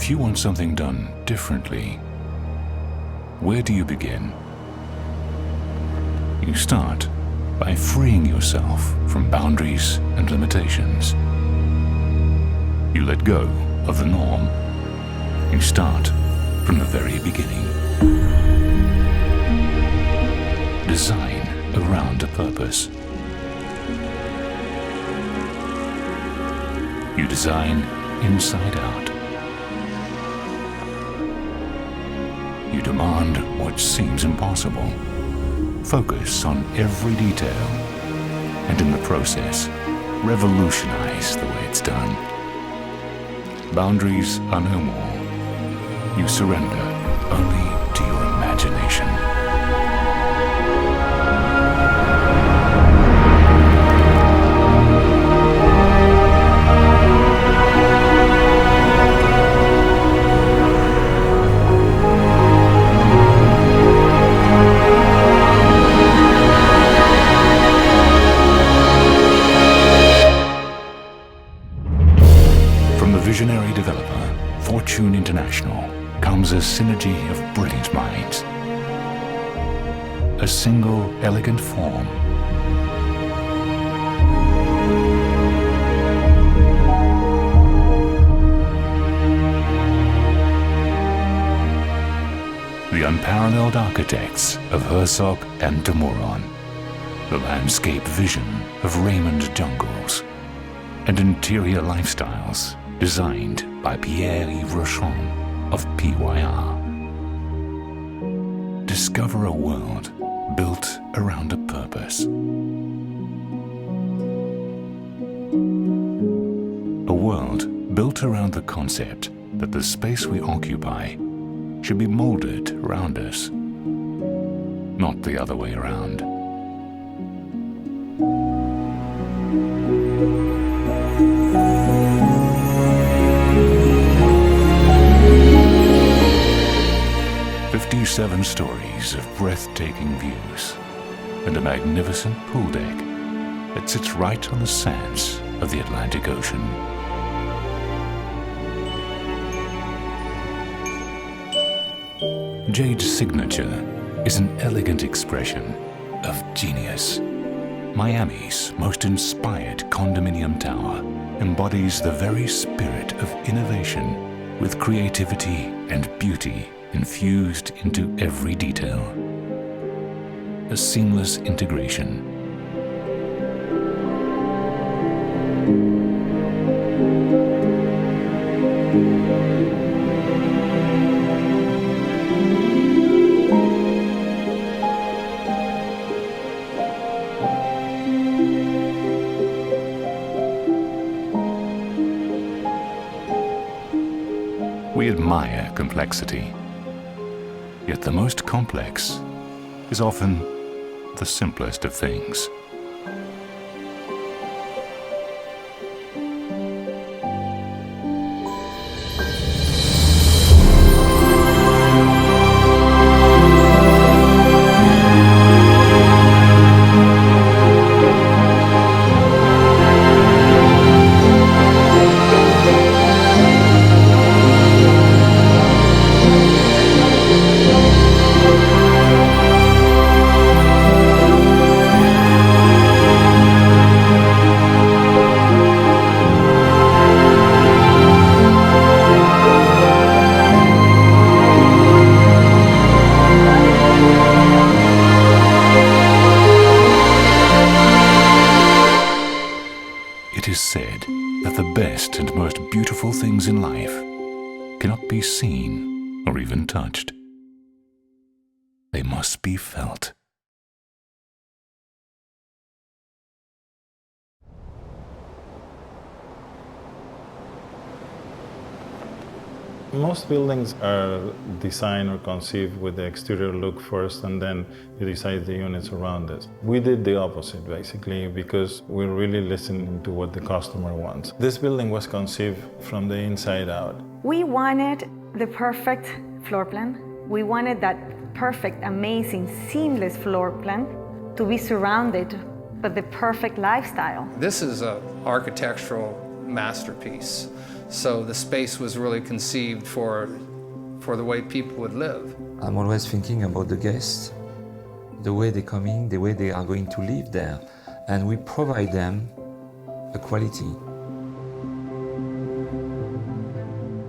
If you want something done differently, where do you begin? You start by freeing yourself from boundaries and limitations. You let go of the norm. You start from the very beginning. Design around a purpose. You design inside out. You demand what seems impossible. Focus on every detail, and in the process, revolutionize the way it's done. Boundaries are no more. You surrender only to your imagination. Visionary developer, Fortune International, comes a synergy of brilliant minds. A single elegant form. The unparalleled architects of Herzog and de Meuron. The landscape vision of Raymond Jungles. And interior lifestyles designed by Pierre-Yves Rochon of PYR. Discover a world built around a purpose. A world built around the concept that the space we occupy should be molded around us, not the other way around. Seven stories of breathtaking views and a magnificent pool deck that sits right on the sands of the Atlantic Ocean. JADE's signature is an elegant expression of genius. Miami's most inspired condominium tower embodies the very spirit of innovation with creativity and beauty infused into every detail. A seamless integration. We admire complexity. Yet the most complex is often the simplest of things. It is said that the best and most beautiful things in life cannot be seen or even touched. They must be felt. Most buildings are designed or conceived with the exterior look first, and then you decide the units around it. We did the opposite, basically, because we're really listening to what the customer wants. This building was conceived from the inside out. We wanted the perfect floor plan. We wanted that perfect, amazing, seamless floor plan to be surrounded by the perfect lifestyle. This is an architectural masterpiece. So the space was really conceived for the way people would live. I'm always thinking about the guests, the way they're coming, the way they are going to live there, and we provide them a quality.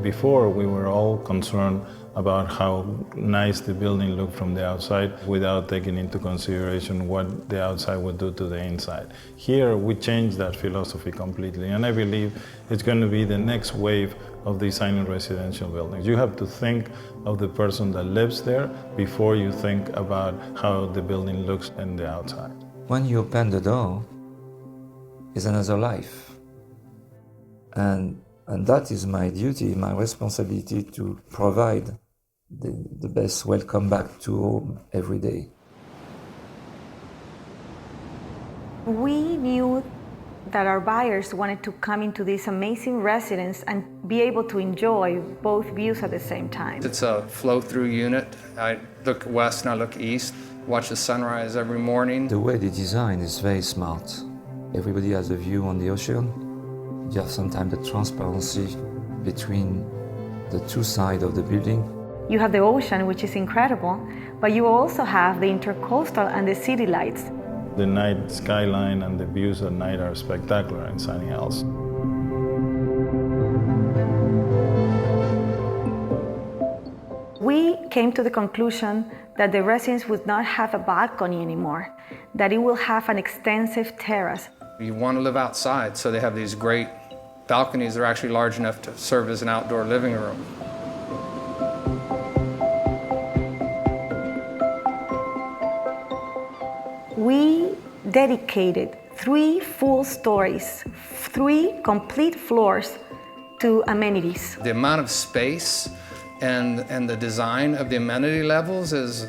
Before, we were all concerned about how nice the building looked from the outside without taking into consideration what the outside would do to the inside. Here, we changed that philosophy completely, and I believe it's going to be the next wave of designing residential buildings. You have to think of the person that lives there before you think about how the building looks on the outside. When you open the door, it's another life. And that is my duty, my responsibility to provide the best welcome back to home every day. We knew that our buyers wanted to come into this amazing residence and be able to enjoy both views at the same time. It's a flow-through unit. I look west and I look east, watch the sunrise every morning. The way they design is very smart. Everybody has a view on the ocean. You have sometimes the transparency between the two sides of the building. You have the ocean, which is incredible, but you also have the intercoastal and the city lights. The night skyline and the views at night are spectacular in Sunny Hills. We came to the conclusion that the residence would not have a balcony anymore, that it will have an extensive terrace. You want to live outside, so they have these great balconies that are actually large enough to serve as an outdoor living room. We dedicated 3 full stories, 3 complete floors to amenities. The amount of space and the design of the amenity levels is,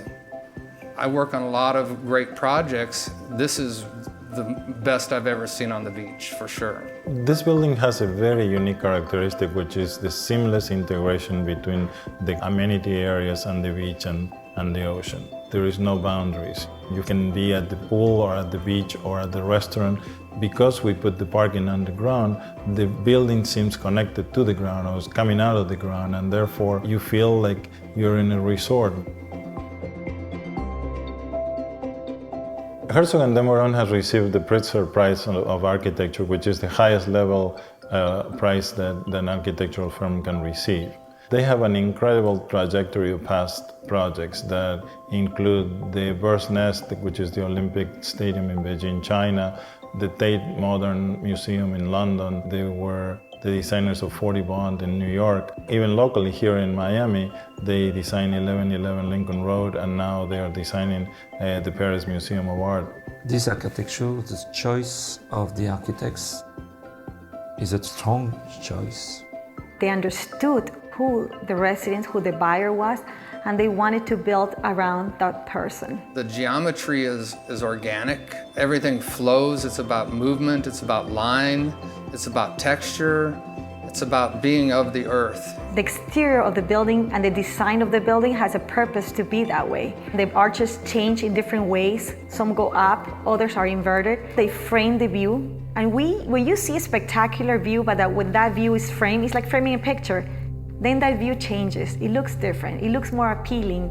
I work on a lot of great projects. This is the best I've ever seen on the beach, for sure. This building has a very unique characteristic, which is the seamless integration between the amenity areas and the beach and the ocean. There is no boundaries. You can be at the pool or at the beach or at the restaurant. Because we put the parking underground, the building seems connected to the ground or is coming out of the ground, and therefore you feel like you're in a resort. Herzog & de Meuron has received the Pritzker Prize of Architecture, which is the highest level prize that an architectural firm can receive. They have an incredible trajectory of past projects that include the Bird's Nest, which is the Olympic Stadium in Beijing, China, the Tate Modern Museum in London. They were the designers of 40 Bond in New York. Even locally here in Miami, they designed 1111 Lincoln Road, and now they are designing the Paris Museum of Art. This architecture, the choice of the architects is a strong choice. They understood who the resident, who the buyer was, and they wanted to build around that person. The geometry is organic. Everything flows. It's about movement. It's about line. It's about texture. It's about being of the earth. The exterior of the building and the design of the building has a purpose to be that way. The arches change in different ways. Some go up, others are inverted. They frame the view. And when you see a spectacular view, but when that view is framed, it's like framing a picture. Then that view changes. It looks different. It looks more appealing.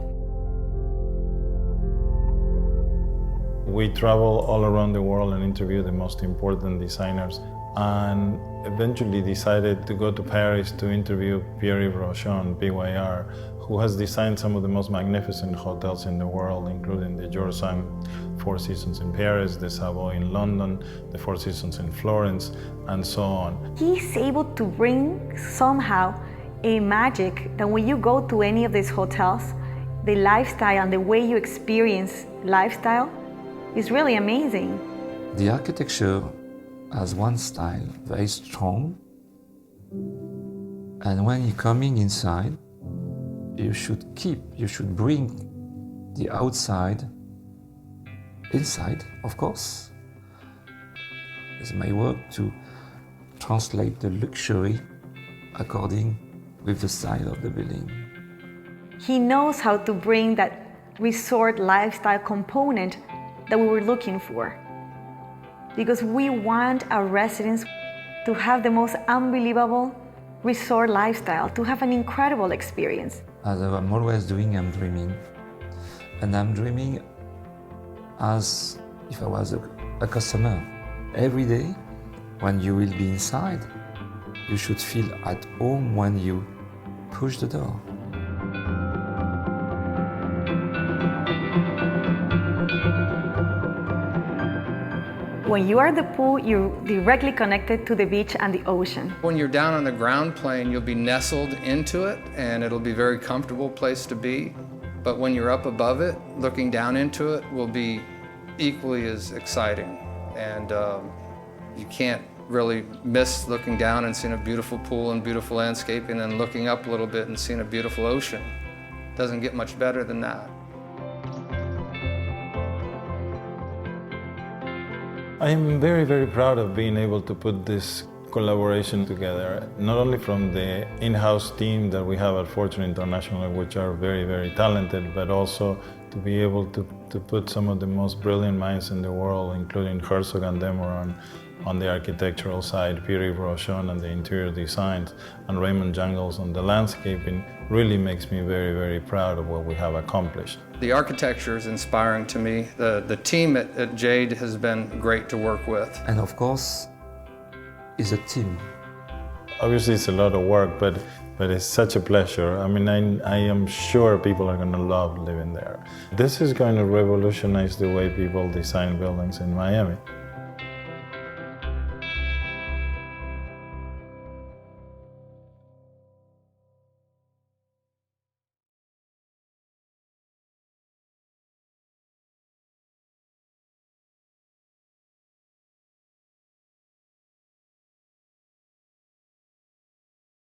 We travel all around the world and interview the most important designers, and eventually decided to go to Paris to interview Pierre-Yves Rochon, PYR, who has designed some of the most magnificent hotels in the world, including the George V Four Seasons in Paris, the Savoy in London, the Four Seasons in Florence, and so on. He's able to bring somehow a magic that when you go to any of these hotels, the lifestyle and the way you experience lifestyle is really amazing. The architecture has one style, very strong, and when you're coming inside, you should bring the outside inside, of course. It's my work to translate the luxury according with the style of the building. He knows how to bring that resort lifestyle component that we were looking for. Because we want our residents to have the most unbelievable resort lifestyle to have an incredible experience. As I'm always doing, I'm dreaming. And I'm dreaming as if I was a customer. Every day, when you will be inside, you should feel at home when you push the door. When you are at the pool, you're directly connected to the beach and the ocean. When you're down on the ground plane, you'll be nestled into it and it'll be a very comfortable place to be. But when you're up above it, looking down into it will be equally as exciting. And you can't really miss looking down and seeing a beautiful pool and beautiful landscaping, and then looking up a little bit and seeing a beautiful ocean. Doesn't get much better than that. I am very, very proud of being able to put this collaboration together, not only from the in-house team that we have at Fortune International, which are very, very talented, but also to be able to put some of the most brilliant minds in the world, including Herzog and Demoran on the architectural side, Pierre Rochon on the interior designs, and Raymond Jangles on the landscaping, really makes me very, very proud of what we have accomplished. The architecture is inspiring to me. The team at JADE has been great to work with. And of course, it's a team. Obviously it's a lot of work, but it's such a pleasure. I mean, I am sure people are going to love living there. This is going to revolutionize the way people design buildings in Miami.